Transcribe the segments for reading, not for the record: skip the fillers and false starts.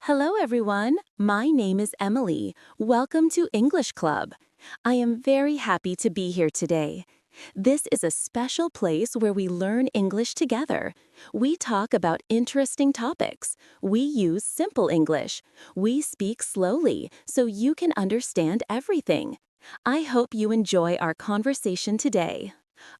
Hello, everyone. My name is Emily. Welcome to English Club. I am very happy to be here today. This is a special place where we learn English together. We talk about interesting topics. We use simple English. We speak slowly so you can understand everything. I hope you enjoy our conversation today.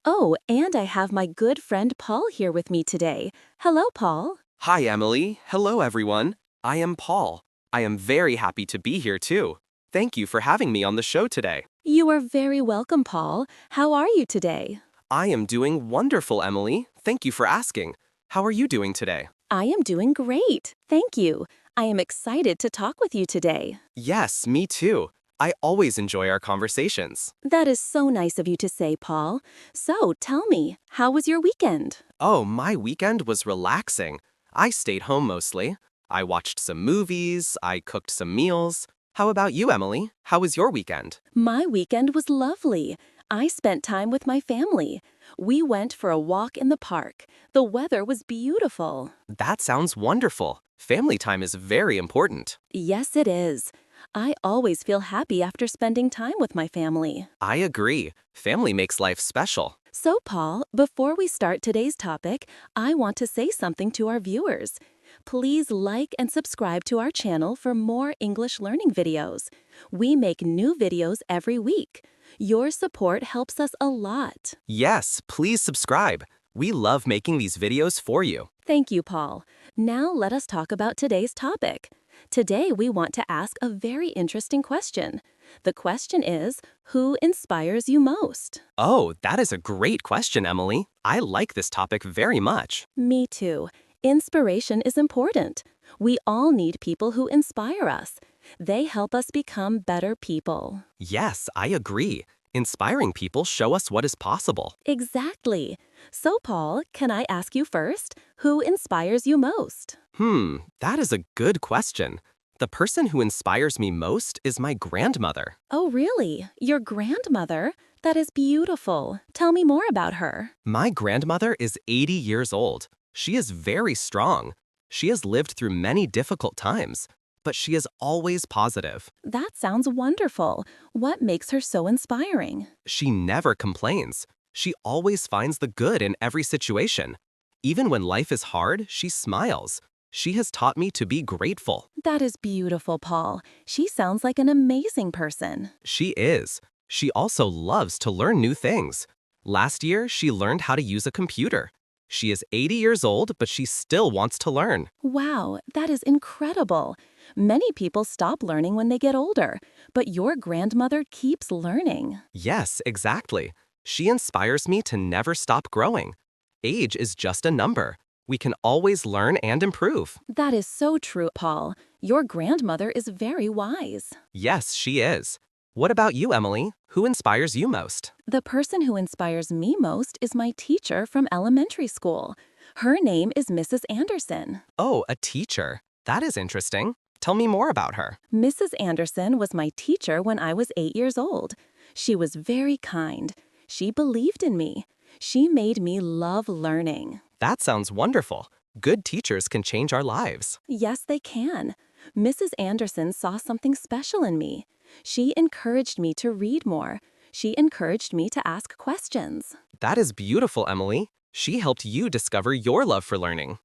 Oh, and I have my good friend Paul here with me today. Hello, Paul. Hi, Emily. Hello, everyone. I am Paul. I am very happy to be here, too. Thank you for having me on the show today. You are very welcome, Paul. How are you today? I am doing wonderful, Emily. Thank you for asking. How are you doing today? I am doing great. Thank you. I am excited to talk with you today. Yes, me too. I always enjoy our conversations. That is so nice of you to say, Paul. So tell me, how was your weekend? Oh, my weekend was relaxing. I stayed home mostly. I watched some movies. I cooked some meals. How about you, Emily? How was your weekend? My weekend was lovely. I spent time with my family. We went for a walk in the park. The weather was beautiful. That sounds wonderful. Family time is very important. Yes, it is. I always feel happy after spending time with my family. I agree. Family makes life special. So, Paul, before we start today's topic, I want to say something to our viewers. Please like and subscribe to our channel for more English learning videos. We make new videos every week. Your support helps us a lot. Yes, please subscribe. We love making these videos for you. Thank you, Paul. Now let us talk about today's topic. Today we want to ask a very interesting question. The question is, who inspires you most? Oh, that is a great question, Emily. I like this topic very much. Me too. Inspiration is important. We all need people who inspire us. They help us become better people. Yes, I agree. Inspiring people show us what is possible. Exactly. So, Paul, can I ask you first? Who inspires you most? That is a good question. The person who inspires me most is my grandmother. Oh, really? Your grandmother? That is beautiful. Tell me more about her. My grandmother is 80 years old. She is very strong. She has lived through many difficult times, but she is always positive. That sounds wonderful. What makes her so inspiring? She never complains. She always finds the good in every situation. Even when life is hard, she smiles. She has taught me to be grateful. That is beautiful, Paul. She sounds like an amazing person. She is. She also loves to learn new things. Last year, she learned how to use a computer. She is 80 years old, but she still wants to learn. Wow, that is incredible. Many people stop learning when they get older, but your grandmother keeps learning. Yes, exactly. She inspires me to never stop growing. Age is just a number. We can always learn and improve. That is so true, Paul. Your grandmother is very wise. Yes, she is. What about you, Emily? Who inspires you most? The person who inspires me most is my teacher from elementary school. Her name is Mrs. Anderson. Oh, a teacher. That is interesting. Tell me more about her. Mrs. Anderson was my teacher when I was 8 years old. She was very kind. She believed in me. She made me love learning. That sounds wonderful. Good teachers can change our lives. Yes, they can. Mrs. Anderson saw something special in me. She encouraged me to read more. She encouraged me to ask questions. That is beautiful, Emily. She helped you discover your love for learning.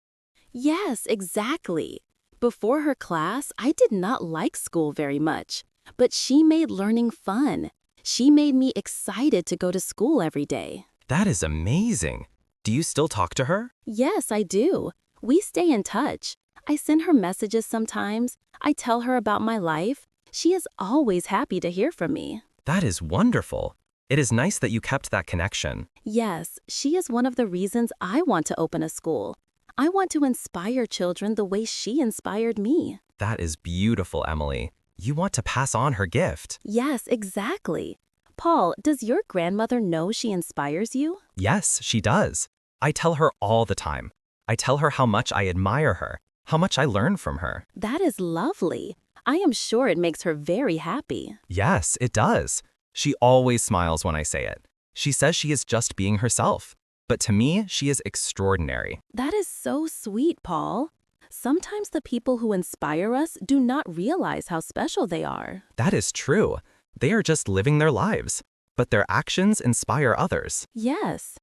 Yes, exactly. Before her class, I did not like school very much, but she made learning fun. She made me excited to go to school every day. That is amazing. Do you still talk to her? Yes, I do. We stay in touch. I send her messages sometimes. I tell her about my life. She is always happy to hear from me. That is wonderful. It is nice that you kept that connection. Yes, she is one of the reasons I want to open a school. I want to inspire children the way she inspired me. That is beautiful, Emily. You want to pass on her gift. Yes, exactly. Paul, does your grandmother know she inspires you? Yes, she does. I tell her all the time. I tell her how much I admire her, how much I learn from her. That is lovely. I am sure it makes her very happy. Yes, it does. She always smiles when I say it. She says she is just being herself. but to me, she is extraordinary. That is so sweet, Paul. Sometimes the people who inspire us do not realize how special they are. That is true. They are just living their lives, but their actions inspire others. Yes.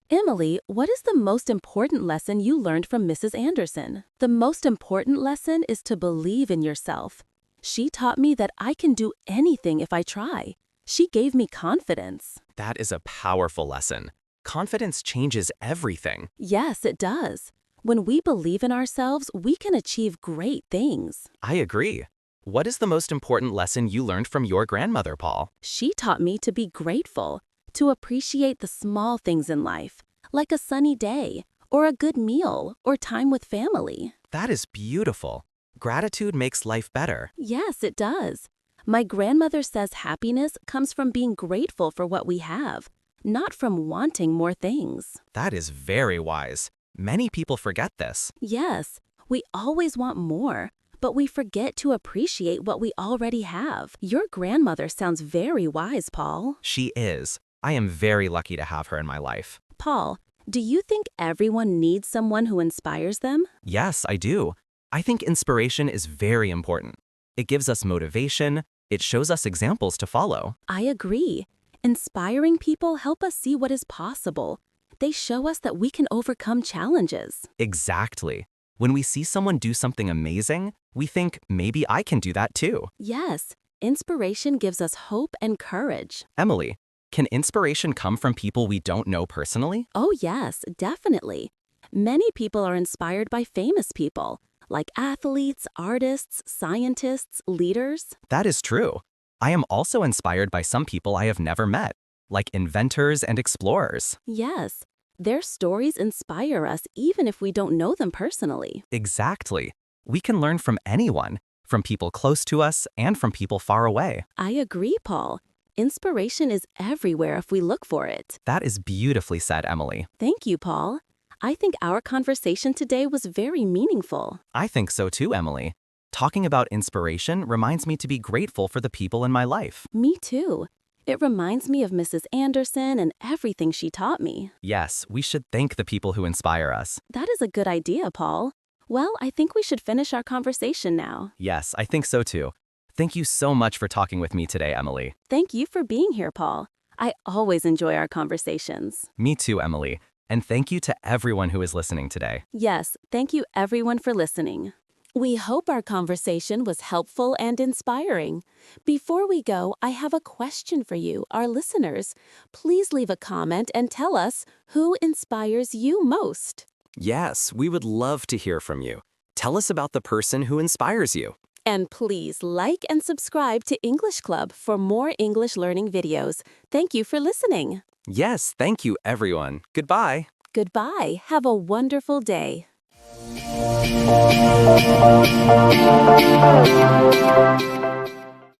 Emily, what is the most important lesson you learned from Mrs. Anderson? The most important lesson is to believe in yourself. She taught me that I can do anything if I try. She gave me confidence. That is a powerful lesson. Confidence changes everything. Yes, it does. When we believe in ourselves, we can achieve great things. I agree. What is the most important lesson you learned from your grandmother, Paul? She taught me to be grateful, to appreciate the small things in life, like a sunny day, or a good meal, or time with family. That is beautiful. Gratitude makes life better. Yes, it does. My grandmother says happiness comes from being grateful for what we have, not from wanting more things. That is very wise. Many people forget this. Yes, we always want more, but we forget to appreciate what we already have. Your grandmother sounds very wise, Paul. She is. I am very lucky to have her in my life. Paul, do you think everyone needs someone who inspires them? Yes, I do. I think inspiration is very important. It gives us motivation. It shows us examples to follow. I agree. Inspiring people help us see what is possible. They show us that we can overcome challenges. Exactly. When we see someone do something amazing, we think, maybe I can do that too. Yes, inspiration gives us hope and courage. Emily, can inspiration come from people we don't know personally? Oh yes, definitely. Many people are inspired by famous people, like athletes, artists, scientists, leaders. That is true. I am also inspired by some people I have never met, like inventors and explorers. Yes, their stories inspire us even if we don't know them personally. Exactly. We can learn from anyone, from people close to us and from people far away. I agree, Paul. Inspiration is everywhere if we look for it. That is beautifully said, Emily. Thank you, Paul. I think our conversation today was very meaningful. I think so too, Emily. Talking about inspiration reminds me to be grateful for the people in my life. Me too. It reminds me of Mrs. Anderson and everything she taught me. Yes, we should thank the people who inspire us. That is a good idea, Paul. Well, I think we should finish our conversation now. Yes, I think so too. Thank you so much for talking with me today, Emily. Thank you for being here, Paul. I always enjoy our conversations. Me too, Emily. And thank you to everyone who is listening today. Yes, thank you everyone for listening. We hope our conversation was helpful and inspiring. Before we go, I have a question for you, our listeners. Please leave a comment and tell us who inspires you most. Yes, we would love to hear from you. Tell us about the person who inspires you. And please like and subscribe to English Club for more English learning videos. Thank you for listening. Yes, thank you, everyone. Goodbye. Goodbye. Have a wonderful day.